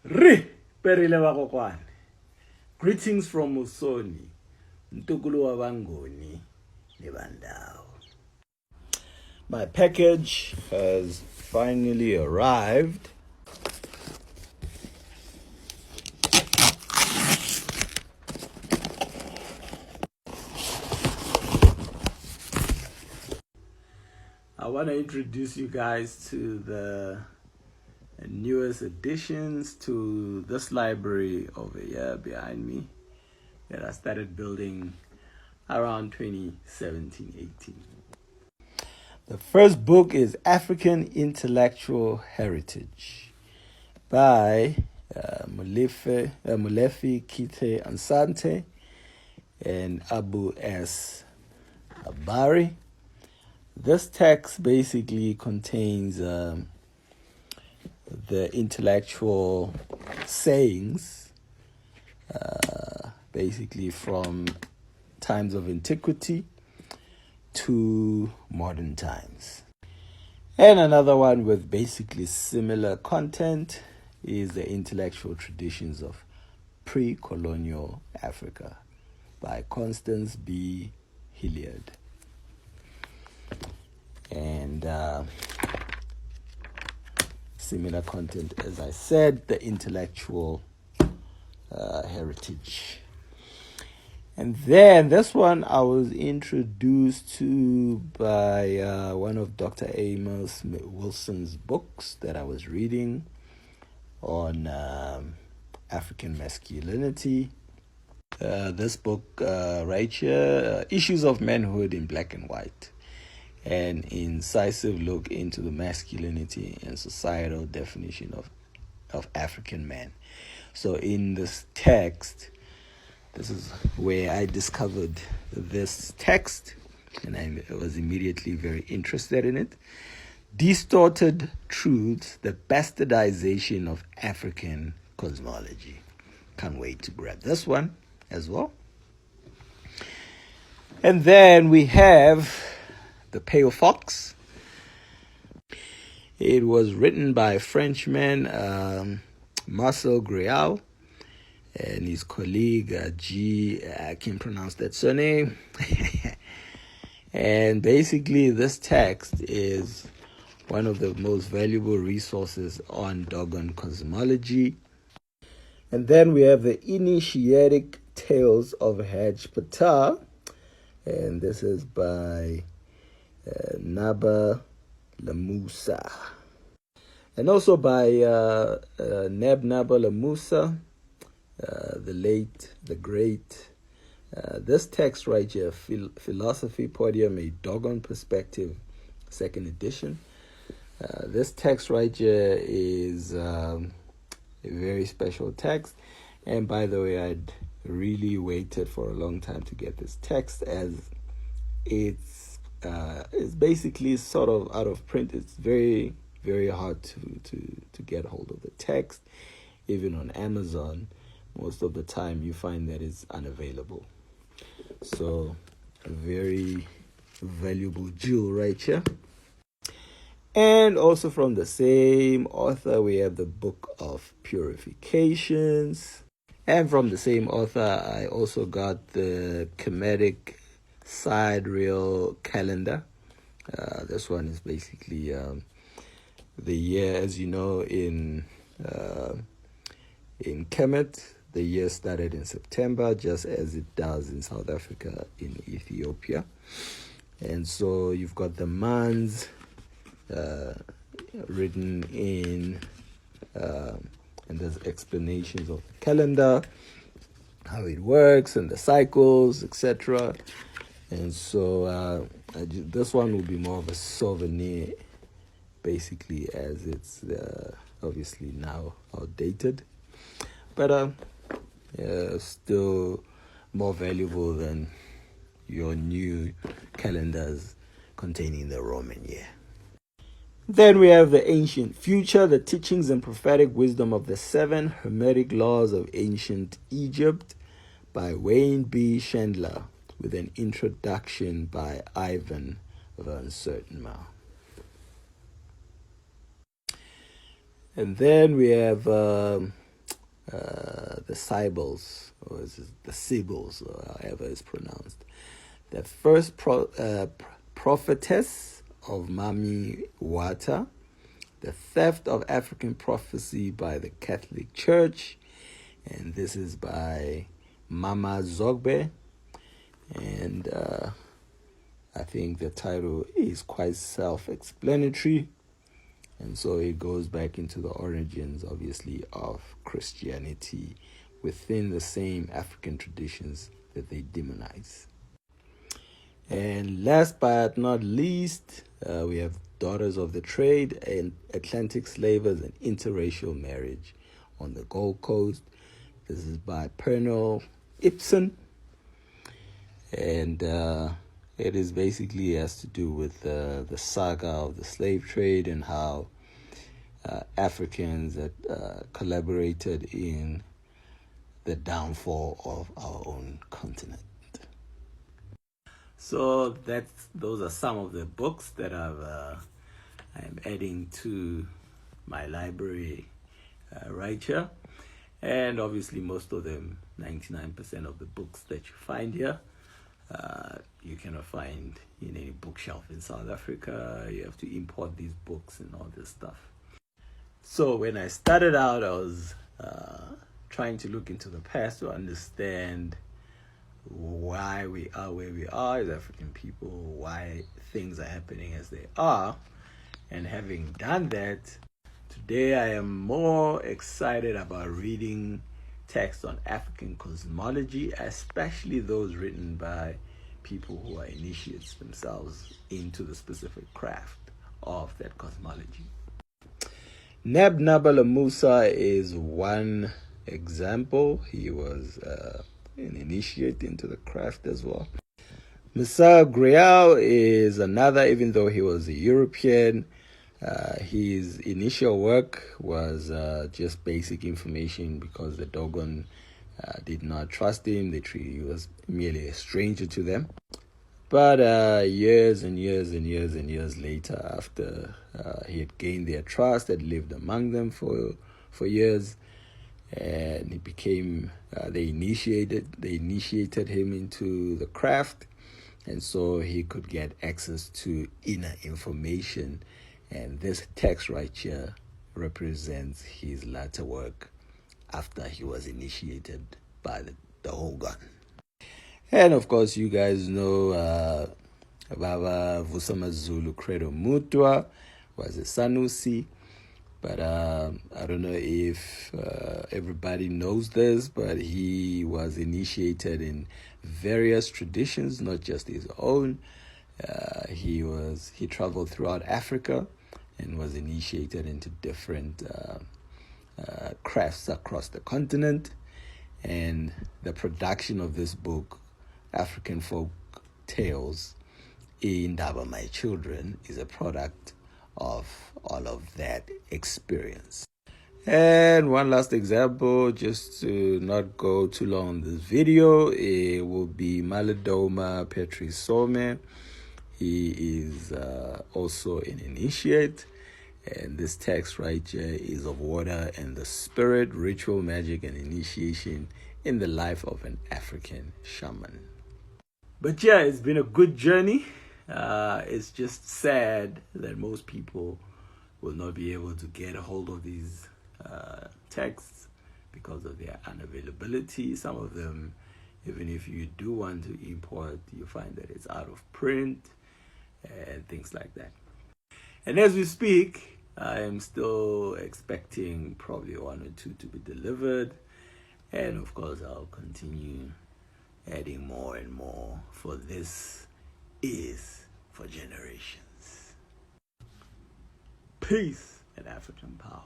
Re perile bakokwane. Greetings from Musoni. Ntukulu wabangoni nebandao. My package has finally arrived. I want to introduce you guys to the newest additions to this library over here behind me that I started building around 2017-18. The first book is African Intellectual Heritage by Molefi Kite Ansante and Abu S. Abari. This text basically contains the intellectual sayings, basically from times of antiquity to modern times. And another one with basically similar content is the intellectual traditions of pre-colonial Africa by Constance B. Hilliard. And similar content, as I said, the intellectual heritage. And then this one I was introduced to by one of Dr. Amos Wilson's books that I was reading on African masculinity. This book right here, Issues of Manhood in Black and White, an incisive look into the masculinity and societal definition of African man. So in this text, this is where I discovered this text, and I was immediately very interested in it. Distorted Truths, the Bastardization of African Cosmology. Can't wait to grab this one as well. And then we have The Pale Fox. It was written by Frenchman Marcel Grial and his colleague I can't pronounce that surname. And basically this text is one of the most valuable resources on Dogon cosmology. And then we have The Initiatic Tales of Hajj Patah, and this is by Naba Lamusa, and also by Neb Naba Lamusa, the late, the great. This text right here, Philosophy Podium, a Dogon Perspective, 2nd edition. This text right here is a very special text, and by the way, I'd really waited for a long time to get this text, as it's basically sort of out of print. It's very, very hard to get hold of the text. Even on Amazon, most of the time you find that it's unavailable. So a very valuable jewel right here. And also from the same author, we have the Book of Purifications. And from the same author, I also got the Kemetic Sidereal Calendar. This one is basically the year, as you know, in Kemet, the year started in September, just as it does in South Africa, in Ethiopia. And so you've got the months written in, and there's explanations of the calendar, how it works, and the cycles, etc. And so this one will be more of a souvenir, basically, as it's obviously now outdated, but still more valuable than your new calendars containing the Roman year. Then we have The Ancient Future, the teachings and prophetic wisdom of the 7 Hermetic laws of ancient Egypt by Wayne B. Chandler, with an introduction by Ivan van Sertima. And then we have the Sibyls, or is it the Sibyls, or however it's pronounced. The first prophetess of Mami Wata, The Theft of African Prophecy by the Catholic Church, and this is by Mama Zogbe, and I think the title is quite self-explanatory, and so it goes back into the origins, obviously, of Christianity within the same African traditions that they demonize. And last but not least, we have Daughters of the Trade and Atlantic Slavers and Interracial Marriage on the Gold Coast. This is by Pernell Ibsen. And it is basically has to do with the saga of the slave trade and how Africans collaborated in the downfall of our own continent. So those are some of the books that I'm adding to my library right here. And obviously most of them, 99% of the books that you find here, you cannot find in any bookshelf in South Africa. You have to import these books and all this stuff. So when I started out, I was trying to look into the past to understand why we are where we are as African people, why things are happening as they are. And having done that, today I am more excited about reading texts on African cosmology, especially those written by people who are initiates themselves into the specific craft of that cosmology. Neb Nabala Musa is one example. He was an initiate into the craft as well. Messiah Grial is another, even though he was a European. His initial work was just basic information because the Dogon did not trust him. He was merely a stranger to them. But years and years and years and years later, after he had gained their trust, had lived among them for years, and he became they initiated him into the craft, and so he could get access to inner information. And this text right here represents his latter work after he was initiated by the Hogan. And of course, you guys know Baba Vusamazulu Credo Mutwa was a Sanusi. But I don't know if everybody knows this, but he was initiated in various traditions, not just his own. He traveled throughout Africa and was initiated into different crafts across the continent. And the production of this book, African Folk Tales in Daba My Children, is a product of all of that experience. And one last example, just to not go too long on this video, it will be Maladoma Petrisome. He is also an initiate, and this text right here is of water and the spirit, ritual, magic, and initiation in the life of an African shaman. But yeah, it's been a good journey. It's just sad that most people will not be able to get a hold of these texts because of their unavailability. Some of them, even if you do want to import, you find that it's out of print and things like that. And as we speak, I am still expecting probably one or two to be delivered. And of course, I'll continue adding more and more, for this is for generations. Peace and African power.